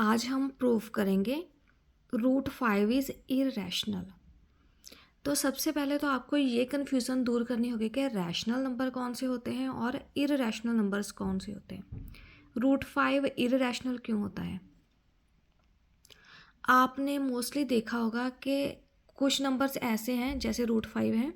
आज हम प्रूव करेंगे रूट 5 इज़ इरेशनल। तो सबसे पहले तो आपको ये कन्फ्यूज़न दूर करनी होगी कि रैशनल नंबर कौन से होते हैं और इरेशनल नंबर्स कौन से होते हैं। रूट 5 इरेशनल क्यों होता है? आपने मोस्टली देखा होगा कि कुछ नंबर्स ऐसे हैं जैसे रूट 5 है,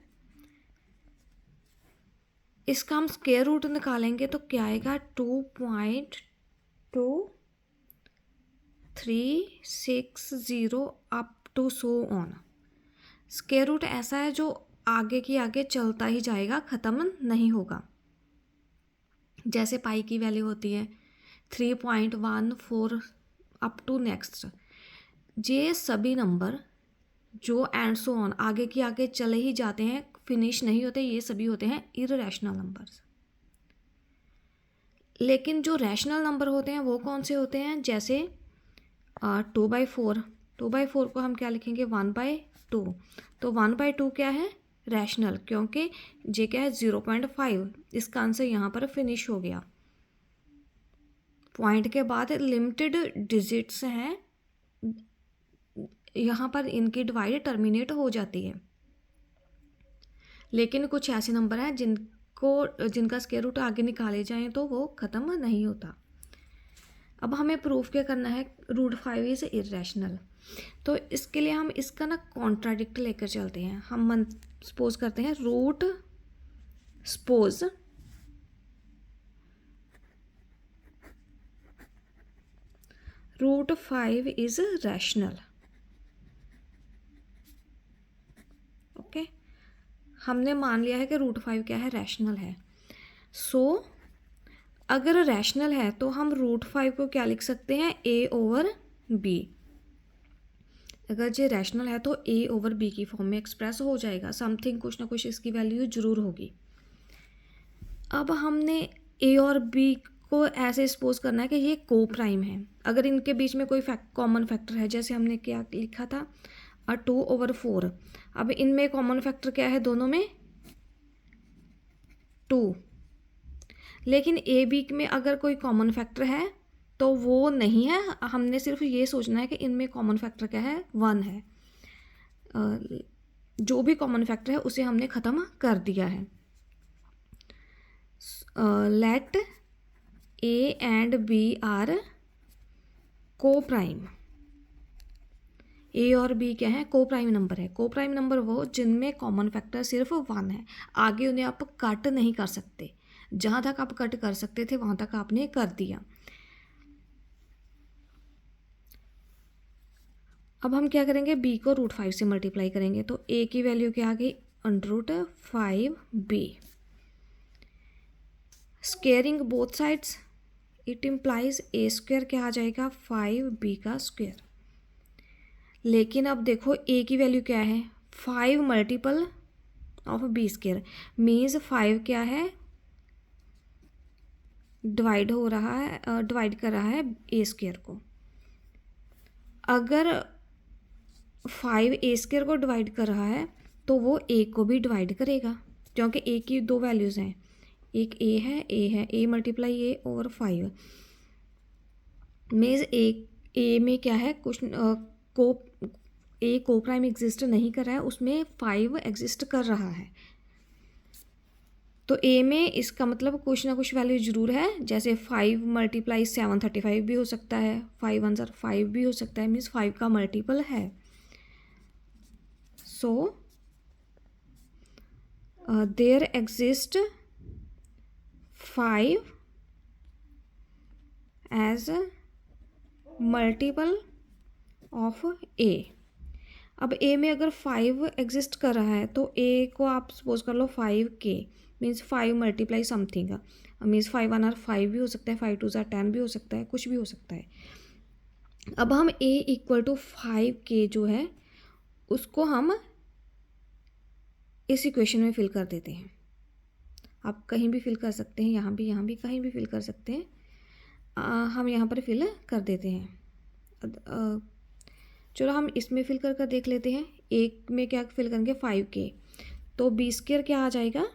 इसका हम स्क्वायर रूट निकालेंगे तो क्या आएगा 2.2360 up to so on. Square root ऐसा है जो आगे की आगे चलता ही जाएगा, ख़त्म नहीं होगा। जैसे पाई की वैल्यू होती है 3.14 अप टू नेक्स्ट। ये सभी नंबर जो एंड सो ऑन आगे की आगे चले ही जाते हैं, फिनिश नहीं होते, ये सभी होते हैं इरेशनल नंबर्स। लेकिन जो रैशनल नंबर होते हैं वो कौन से होते हैं? जैसे 2/4। 2/4 को हम क्या लिखेंगे? 1/2। तो 1/2 क्या है? रैशनल, क्योंकि जे क्या है 0.5। इसका आंसर यहाँ पर फिनिश हो गया। पॉइंट के बाद लिमिटेड डिजिट्स हैं, यहाँ पर इनकी डिवाइड टर्मिनेट हो जाती है। लेकिन कुछ ऐसे नंबर हैं जिनका स्क्वायर रूट आगे निकाले जाएं तो वो ख़त्म नहीं होता। अब हमें प्रूफ क्या करना है? Root 5 is irrational. तो इसके लिए हम इसका ना कॉन्ट्राडिक्ट लेकर चलते हैं। हम सपोज करते हैं suppose root 5 is rational. Okay, हमने मान लिया है कि रूट 5 क्या है? रैशनल है। सो अगर रैशनल है तो हम रूट 5 को क्या लिख सकते हैं? a/b। अगर ये रैशनल है तो a/b की फॉर्म में एक्सप्रेस हो जाएगा। समथिंग कुछ ना कुछ इसकी वैल्यू जरूर होगी। अब हमने a और b को ऐसे सपोज करना है कि ये को प्राइम है। अगर इनके बीच में कोई कॉमन फैक्टर है, जैसे हमने क्या लिखा था 2/4। अब इनमें कॉमन फैक्टर क्या है? दोनों में 2। लेकिन ए बी में अगर कोई कॉमन फैक्टर है तो वो नहीं है। हमने सिर्फ ये सोचना है कि इनमें कॉमन फैक्टर क्या है? 1 है। जो भी कॉमन फैक्टर है उसे हमने ख़त्म कर दिया है। Let A and B are coprime. A और बी क्या है? को प्राइम नंबर है। को प्राइम नंबर वो जिनमें कॉमन फैक्टर सिर्फ 1 है। आगे उन्हें आप कट नहीं कर सकते। जहाँ तक आप कट कर सकते थे वहाँ तक आपने कर दिया। अब हम क्या करेंगे? b को रूट 5 से मल्टीप्लाई करेंगे तो a की वैल्यू क्या आ गई? √5b। Squaring both sides it implies a square क्या आ जाएगा? 5b का स्क्वेयर। लेकिन अब देखो a की वैल्यू क्या है? 5 multiple of b square means 5 क्या है? डिवाइड हो रहा है, डिवाइड कर रहा है a स्क्वेयर को। अगर 5 a स्क्वेयर को डिवाइड कर रहा है तो वो a को भी डिवाइड करेगा, क्योंकि a की दो वैल्यूज़ हैं, एक a है a मल्टीप्लाई a और 5 मीन्स a में क्या है? कुछ को प्राइम एग्जिस्ट नहीं कर रहा है, उसमें 5 एग्जिस्ट कर रहा है। तो a में इसका मतलब कुछ ना कुछ वैल्यू जरूर है। जैसे 5 मल्टीप्लाई 7 35 भी हो सकता है, 5 1 5 भी हो सकता है, मीन्स 5 का मल्टीपल है। So there exist 5 as a multiple of a। अब a में अगर 5 एग्जिस्ट कर रहा है तो a को आप सपोज कर लो 5k means 5 multiply something means 5 1 5 भी हो सकता है, 5 2 10 भी हो सकता है, कुछ भी हो सकता है। अब हम a = 5k जो है उसको हम इस इक्वेशन में फिल कर देते हैं। आप कहीं भी फिल कर सकते हैं, यहाँ भी कहीं भी फिल कर सकते हैं। हम यहाँ पर फिल कर देते हैं। चलो हम इसमें फिल कर देख लेते हैं। एक में क्या फिल करेंगे? 5k। तो b स्क्वायर क्या आ जाएगा?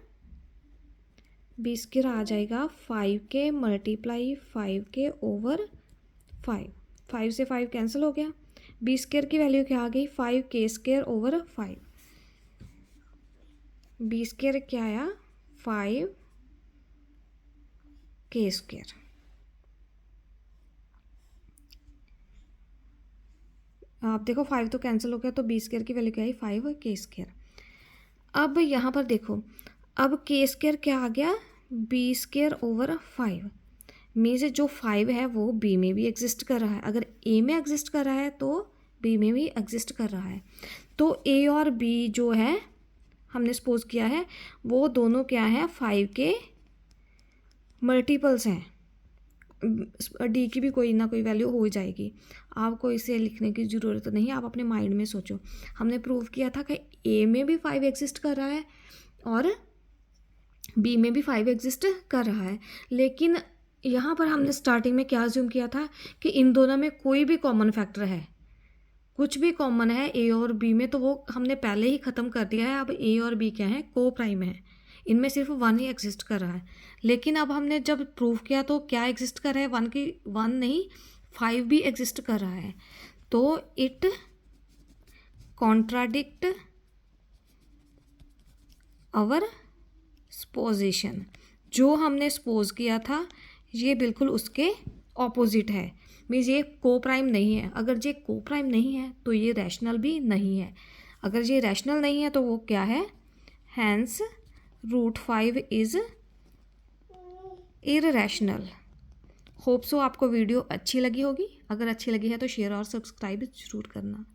b स्क्वायर आ जाएगा 5k मल्टीप्लाई 5k ओवर 5। 5 से 5 कैंसिल हो गया। बी स्क्वायर की वैल्यू क्या आ गई 5k² ओवर 5। बी स्क्वायर क्या आया 5k²। आप देखो 5 तो कैंसिल हो गया तो बी स्क्वायर की वैल्यू क्या आई 5k²। अब यहाँ पर देखो अब k² क्या आ गया b² ओवर 5। मीन्स जो 5 है वो बी में भी एग्जिस्ट कर रहा है, अगर ए में एग्जिस्ट कर रहा है तो बी में भी एग्जिस्ट कर रहा है। तो ए और बी जो है हमने सपोज किया है वो दोनों क्या है 5 के मल्टीपल्स हैं। डी की भी कोई ना कोई वैल्यू हो जाएगी, आपको इसे लिखने की ज़रूरत नहीं, आप अपने माइंड में सोचो। हमने प्रूव किया था कि ए में भी 5 एग्जिस्ट कर रहा है और बी में भी 5 एग्जिस्ट कर रहा है, लेकिन यहाँ पर हमने स्टार्टिंग में क्या अज्यूम किया था कि इन दोनों में कोई भी कॉमन फैक्टर है, कुछ भी कॉमन है ए और बी में, तो वो हमने पहले ही ख़त्म कर दिया है। अब ए और बी क्या है को प्राइम है, इनमें सिर्फ 1 ही एग्जिस्ट कर रहा है। लेकिन अब हमने जब प्रूव किया तो क्या एग्जिस्ट कर रहा है 1 नहीं 5 भी एग्जिस्ट कर रहा है। तो इट कॉन्ट्राडिक्ट आवर सपोजिशन, जो हमने सपोज किया था ये बिल्कुल उसके ऑपोजिट है। मीन्स ये को प्राइम नहीं है, अगर ये को प्राइम नहीं है तो ये रैशनल भी नहीं है, अगर ये रैशनल नहीं है तो वो क्या है hence √5 is irrational. Hope so आपको वीडियो अच्छी लगी होगी, अगर अच्छी लगी है तो शेयर और सब्सक्राइब जरूर करना।